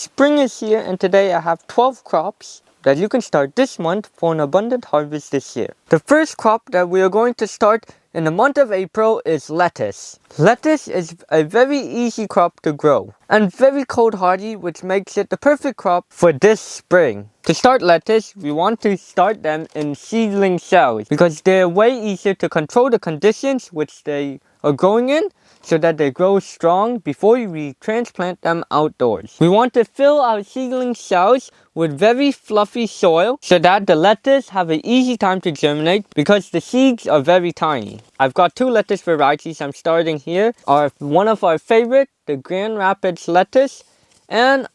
Spring is here and today I have 12 crops that you can start this month for an abundant harvest this year. The first crop that we are going to start in the month of April is lettuce. Lettuce is a very easy crop to grow and very cold hardy, which makes it the perfect crop for this spring. To start lettuce, we want to start them in seedling cells because they're way easier to control the conditions which they are growing in, so that they grow strong before we transplant them outdoors. We want to fill our seedling cells with very fluffy soil so that the lettuce have an easy time to germinate because the seeds are very tiny. I've got two lettuce varieties I'm starting here. One of our favorite, the Grand Rapids lettuce, and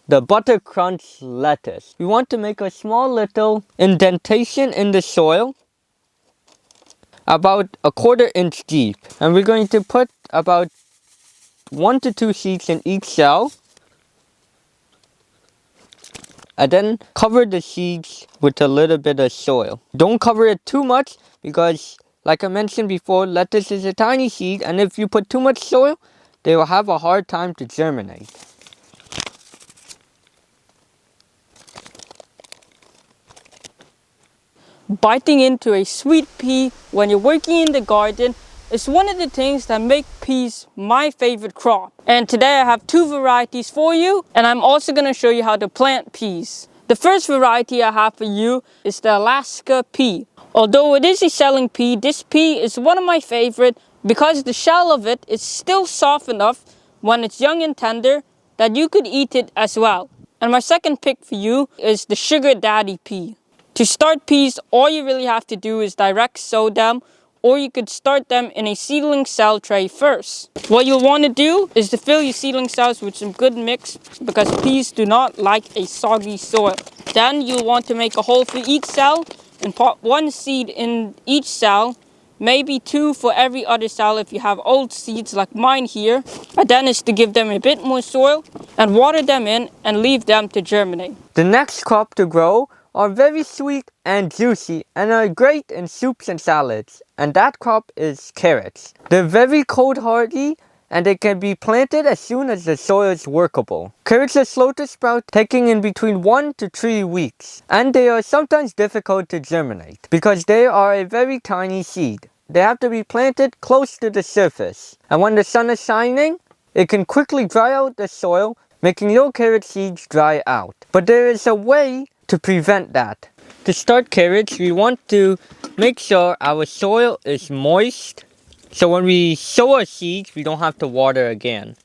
the Butter Crunch lettuce. We want to make a small little indentation in the soil about a 1/4 inch deep, and we're going to put about 1 to 2 seeds in each cell and then cover the seeds with a little bit of soil. Don't cover it too much because, like I mentioned before, lettuce is a tiny seed, and if you put too much soil, they will have a hard time to germinate. Biting into a sweet pea when you're working in the garden is one of the things that make peas my favorite crop. And today I have two varieties for you, and I'm also going to show you how to plant peas. The first variety I have for you is the Alaska pea. Although it is a selling pea, this pea is one of my favorite because the shell of it is still soft enough when it's young and tender that you could eat it as well. And my second pick for you is the Sugar Daddy pea. To start peas, all you really have to do is direct sow them, or you could start them in a seedling cell tray first. What you'll want to do is to fill your seedling cells with some good mix because peas do not like a soggy soil. Then you'll want to make a hole for each cell and put 1 seed in each cell, maybe 2 for every other cell if you have old seeds like mine here. And then is to give them a bit more soil and water them in and leave them to germinate. The next crop to grow are very sweet and juicy and are great in soups and salads, and that crop is carrots. They're very cold hardy and they can be planted as soon as the soil is workable. Carrots are slow to sprout, taking in between 1 to 3 weeks, and they are sometimes difficult to germinate because they are a very tiny seed. They have to be planted close to the surface, and when the sun is shining, it can quickly dry out the soil, making your carrot seeds dry out. But there is a way to prevent that. To start carrots, we want to make sure our soil is moist, so when we sow our seeds, we don't have to water again.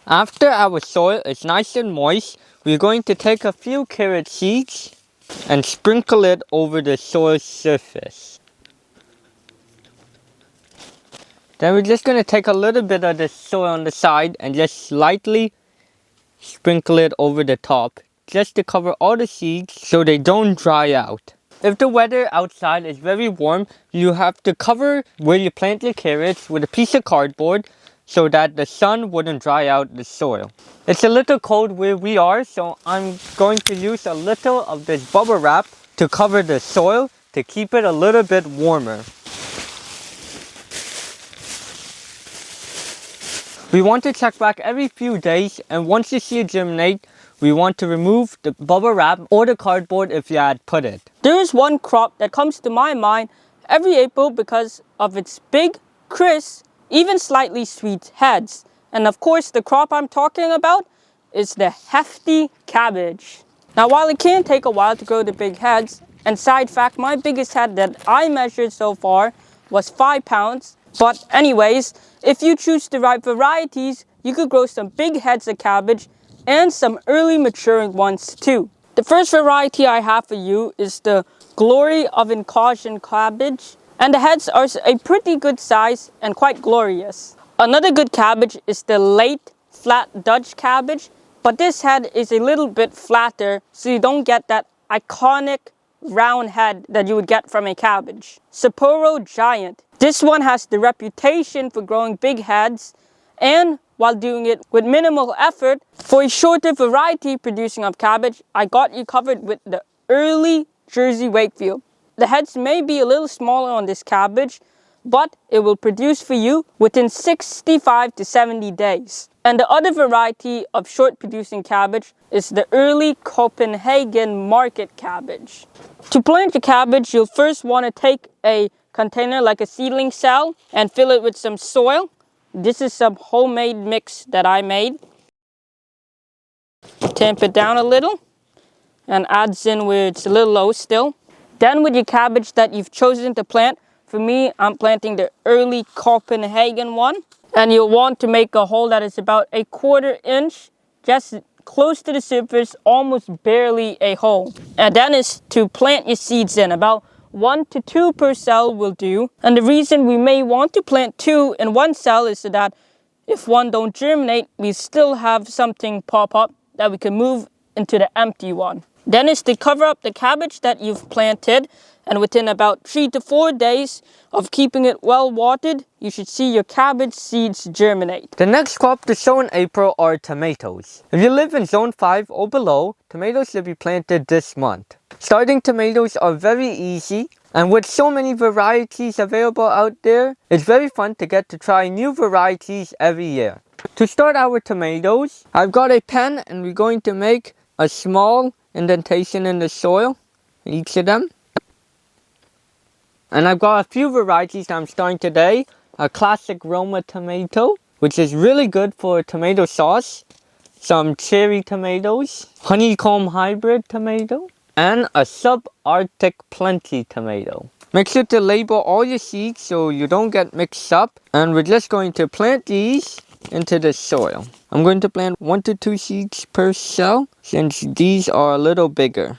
After our soil is nice and moist, we're going to take a few carrot seeds and sprinkle it over the soil surface. Then we're just going to take a little bit of the soil on the side and just slightly sprinkle it over the top, just to cover all the seeds so they don't dry out. If the weather outside is very warm, you have to cover where you plant your carrots with a piece of cardboard so that the sun wouldn't dry out the soil. It's a little cold where we are, so I'm going to use a little of this bubble wrap to cover the soil to keep it a little bit warmer. We want to check back every few days, and once you see it germinate, we want to remove the bubble wrap or the cardboard if you had put it. There is one crop that comes to my mind every April because of its big, crisp, even slightly sweet heads. And of course, the crop I'm talking about is the hefty cabbage. Now, while it can take a while to grow the big heads, and side fact, my biggest head that I measured so far was 5 pounds. But anyways, if you choose the right varieties, you could grow some big heads of cabbage and some early maturing ones too. The first variety I have for you is the Glory of Incaution cabbage, and the heads are a pretty good size and quite glorious. Another good cabbage is the late flat Dutch cabbage, but this head is a little bit flatter, so you don't get that iconic round head that you would get from a cabbage. Sapporo Giant. This one has the reputation for growing big heads, and while doing it with minimal effort. For a shorter variety producing of cabbage, I got you covered with the early Jersey Wakefield. The heads may be a little smaller on this cabbage, but it will produce for you within 65 to 70 days. And the other variety of short producing cabbage is the early Copenhagen market cabbage. To plant your cabbage, you'll first want to take a container like a seedling cell and fill it with some soil. This is some homemade mix that I made. Tamp it down a little and adds in where it's a little low still. Then with your cabbage that you've chosen to plant, for me, I'm planting the early Copenhagen one. And you'll want to make a hole that is about 1/4 inch, just close to the surface, almost barely a hole. And then is to plant your seeds in. About 1 to 2 per cell will do. And the reason we may want to plant 2 in one cell is so that if one don't germinate, we still have something pop up that we can move into the empty one. Then is to cover up the cabbage that you've planted, and within about 3 to 4 days of keeping it well watered, you should see your cabbage seeds germinate. The next crop to sow in April are tomatoes. If you live in zone 5 or below, tomatoes should be planted this month. Starting tomatoes are very easy, and with so many varieties available out there, it's very fun to get to try new varieties every year. To start our tomatoes, I've got a pen and we're going to make a small indentation in the soil, each of them. And I've got a few varieties that I'm starting today. A classic Roma tomato, which is really good for tomato sauce. Some cherry tomatoes, honeycomb hybrid tomato, and a subarctic plenty tomato. Make sure to label all your seeds so you don't get mixed up. And we're just going to plant these into the soil. I'm going to plant 1 to 2 seeds per cell since these are a little bigger.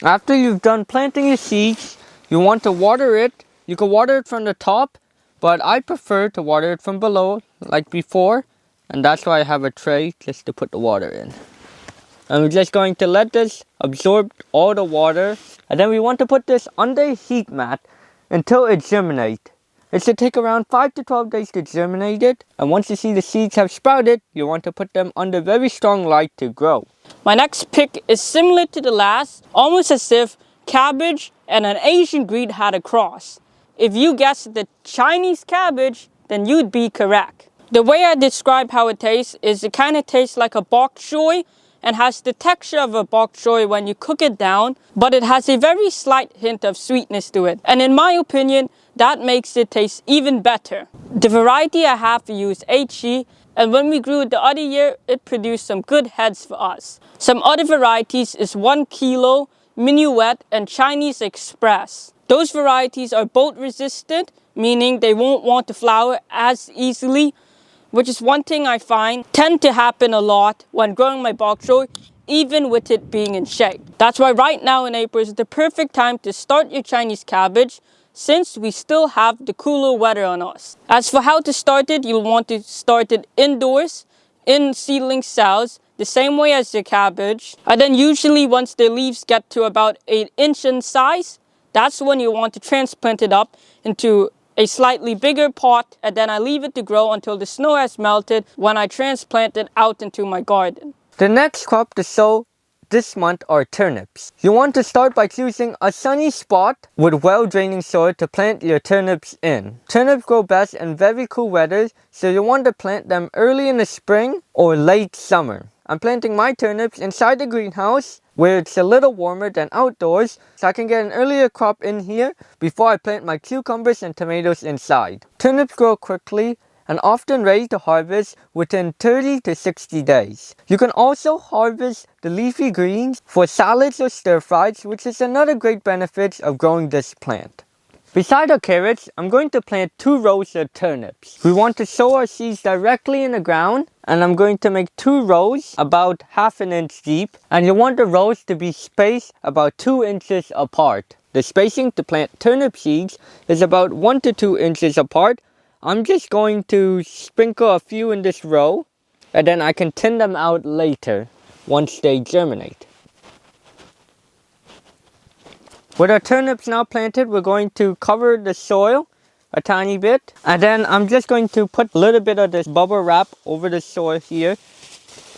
After you've done planting your seeds, you want to water it. You can water it from the top, but I prefer to water it from below like before, and that's why I have a tray just to put the water in. And we're just going to let this absorb all the water, and then we want to put this under a heat mat until it germinates. It should take around 5 to 12 days to germinate it, and once you see the seeds have sprouted, you want to put them under very strong light to grow. My next pick is similar to the last, almost as if cabbage and an Asian breed had a cross. If you guessed the Chinese cabbage, then you'd be correct. The way I describe how it tastes is it kind of tastes like a bok choy and has the texture of a bok choy when you cook it down, but it has a very slight hint of sweetness to it. And in my opinion, that makes it taste even better. The variety I have for you is HE, and when we grew it the other year, it produced some good heads for us. Some other varieties is 1 Kilo, Minuet, and Chinese Express. Those varieties are both resistant, meaning they won't want to flower as easily, which is one thing I find tend to happen a lot when growing my bok choy, even with it being in shade. That's why right now in April is the perfect time to start your Chinese cabbage, since we still have the cooler weather on us. As for how to start it, you'll want to start it indoors, in seedling cells, the same way as your cabbage. And then usually once the leaves get to about 8 inches in size, that's when you want to transplant it up into a slightly bigger pot, and then I leave it to grow until the snow has melted when I transplant it out into my garden. The next crop to sow this month are turnips. You want to start by choosing a sunny spot with well-draining soil to plant your turnips in. Turnips grow best in very cool weather, so you want to plant them early in the spring or late summer. I'm planting my turnips inside the greenhouse where it's a little warmer than outdoors, so I can get an earlier crop in here before I plant my cucumbers and tomatoes inside. Turnips grow quickly and often ready to harvest within 30 to 60 days. You can also harvest the leafy greens for salads or stir-fries, which is another great benefit of growing this plant. Beside our carrots, I'm going to plant 2 rows of turnips. We want to sow our seeds directly in the ground, and I'm going to make 2 rows about 1/2 inch deep, and you want the rows to be spaced about 2 inches apart. The spacing to plant turnip seeds is about 1 to 2 inches apart. I'm just going to sprinkle a few in this row, and then I can tin them out later once they germinate. With our turnips now planted, we're going to cover the soil a tiny bit, and then I'm just going to put a little bit of this bubble wrap over the soil here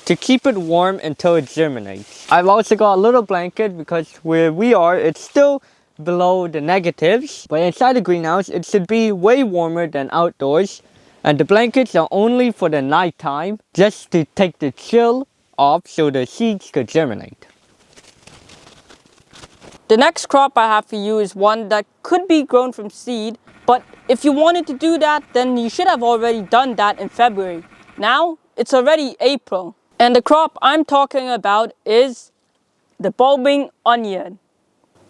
to keep it warm until it germinates. I've also got a little blanket because where we are, it's still below the negatives, but inside the greenhouse it should be way warmer than outdoors, and the blankets are only for the night time, just to take the chill off so the seeds could germinate. The next crop I have for you is one that could be grown from seed, but if you wanted to do that, then you should have already done that in February. Now it's already April, and the crop I'm talking about is the bulbing onion.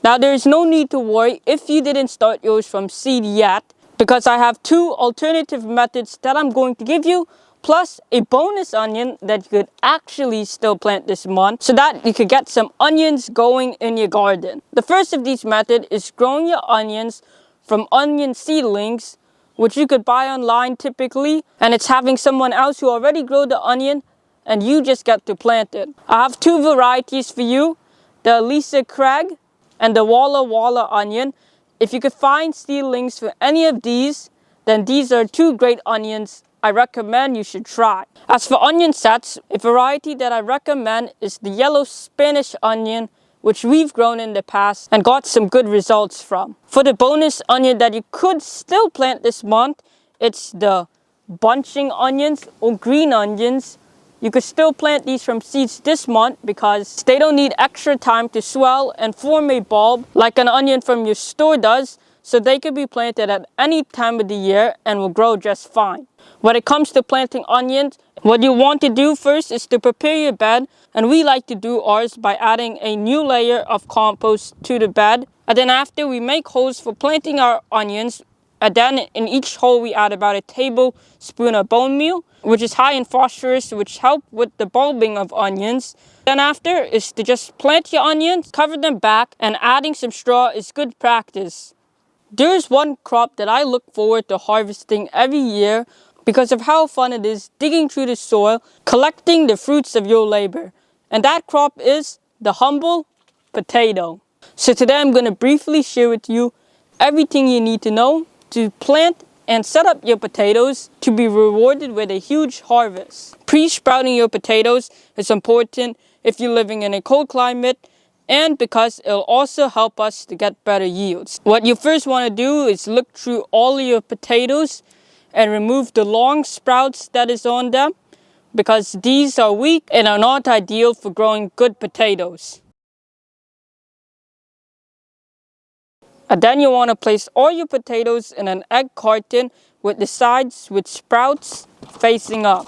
Now there is no need to worry if you didn't start yours from seed yet, because I have two alternative methods that I'm going to give you, plus a bonus onion that you could actually still plant this month so that you could get some onions going in your garden. The first of these methods is growing your onions from onion seedlings, which you could buy online typically, and it's having someone else who already grew the onion and you just get to plant it. I have two varieties for you, the Lisa Craig and the Walla Walla onion. If you could find seedlings for any of these, then these are two great onions I recommend you should try. As for onion sets, a variety that I recommend is the yellow Spanish onion, which we've grown in the past and got some good results from. For the bonus onion that you could still plant this month, it's the bunching onions or green onions. You could still plant these from seeds this month because they don't need extra time to swell and form a bulb like an onion from your store does, so they could be planted at any time of the year and will grow just fine. When it comes to planting onions, what you want to do first is to prepare your bed, and we like to do ours by adding a new layer of compost to the bed. And then after, we make holes for planting our onions, and then in each hole we add about a tablespoon of bone meal, which is high in phosphorus, which help with the bulbing of onions. Then after is to just plant your onions, cover them back, and adding some straw is good practice. There's one crop that I look forward to harvesting every year because of how fun it is digging through the soil, collecting the fruits of your labor. And that crop is the humble potato. So today I'm going to briefly share with you everything you need to know to plant and set up your potatoes to be rewarded with a huge harvest. Pre-sprouting your potatoes is important if you're living in a cold climate, and because it'll also help us to get better yields. What you first want to do is look through all of your potatoes and remove the long sprouts that is on them, because these are weak and are not ideal for growing good potatoes. And then you want to place all your potatoes in an egg carton with the sides with sprouts facing up.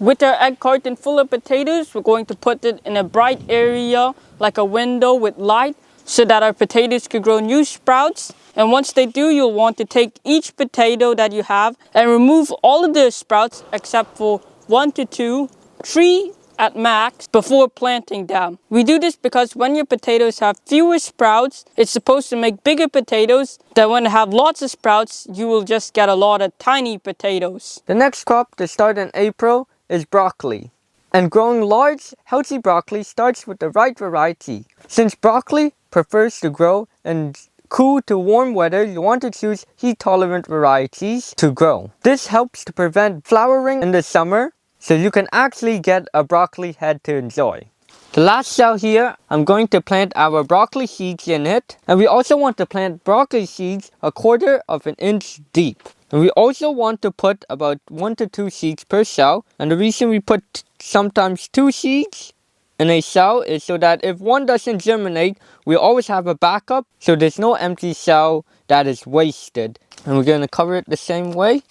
With our egg carton full of potatoes, we're going to put it in a bright area like a window with light so that our potatoes can grow new sprouts. And once they do, you'll want to take each potato that you have and remove all of the sprouts except for 1 to 2, 3 at max before planting them. We do this because when your potatoes have fewer sprouts, it's supposed to make bigger potatoes. Then when they have lots of sprouts, you will just get a lot of tiny potatoes. The next crop to start in April is broccoli. And growing large, healthy broccoli starts with the right variety. Since broccoli prefers to grow in cool to warm weather, you want to choose heat-tolerant varieties to grow. This helps to prevent flowering in the summer, so you can actually get a broccoli head to enjoy. The last cell here, I'm going to plant our broccoli seeds in it. And we also want to plant broccoli seeds 1/4 of an inch deep. And we also want to put about 1 to 2 seeds per cell. And the reason we put sometimes 2 seeds in a cell is so that if one doesn't germinate, we always have a backup, so there's no empty cell that is wasted. And we're going to cover it the same way.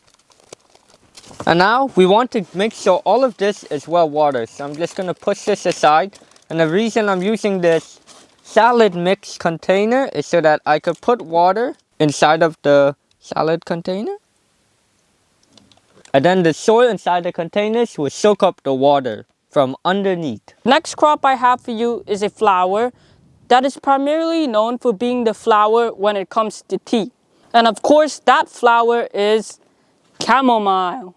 And now we want to make sure all of this is well watered. So I'm just going to push this aside. And the reason I'm using this salad mix container is so that I could put water inside of the salad container. And then the soil inside the containers will soak up the water from underneath. Next crop I have for you is a flower that is primarily known for being the flower when it comes to tea. And of course, that flower is chamomile.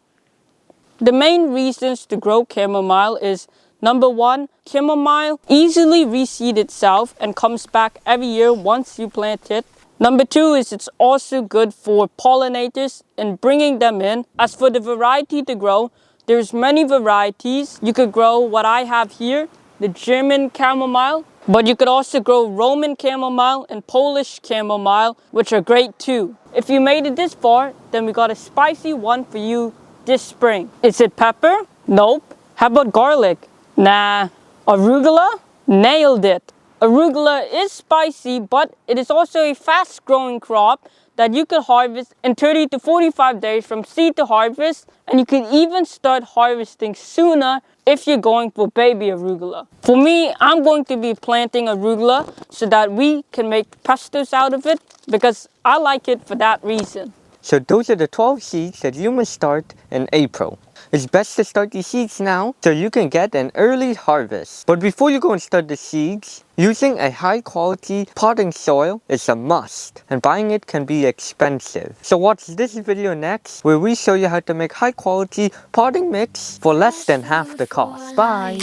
The main reasons to grow chamomile is, number one, chamomile easily reseeds itself and comes back every year once you plant it. Number 2 is it's also good for pollinators and bringing them in. As for the variety to grow, there's many varieties. You could grow what I have here, the German chamomile, but you could also grow Roman chamomile and Polish chamomile, which are great too. If you made it this far, then we got a spicy one for you this spring. Is it pepper? Nope. How about garlic? Nah. Arugula? Nailed it. Arugula is spicy, but it is also a fast-growing crop that you could harvest in 30 to 45 days from seed to harvest, and you can even start harvesting sooner if you're going for baby arugula. For me, I'm going to be planting arugula so that we can make pestos out of it because I like it for that reason. So those are the 12 seeds that you must start in April. It's best to start these seeds now so you can get an early harvest. But before you go and start the seeds, using a high quality potting soil is a must, and buying it can be expensive. So watch this video next where we show you how to make high quality potting mix for less than half the cost. Bye!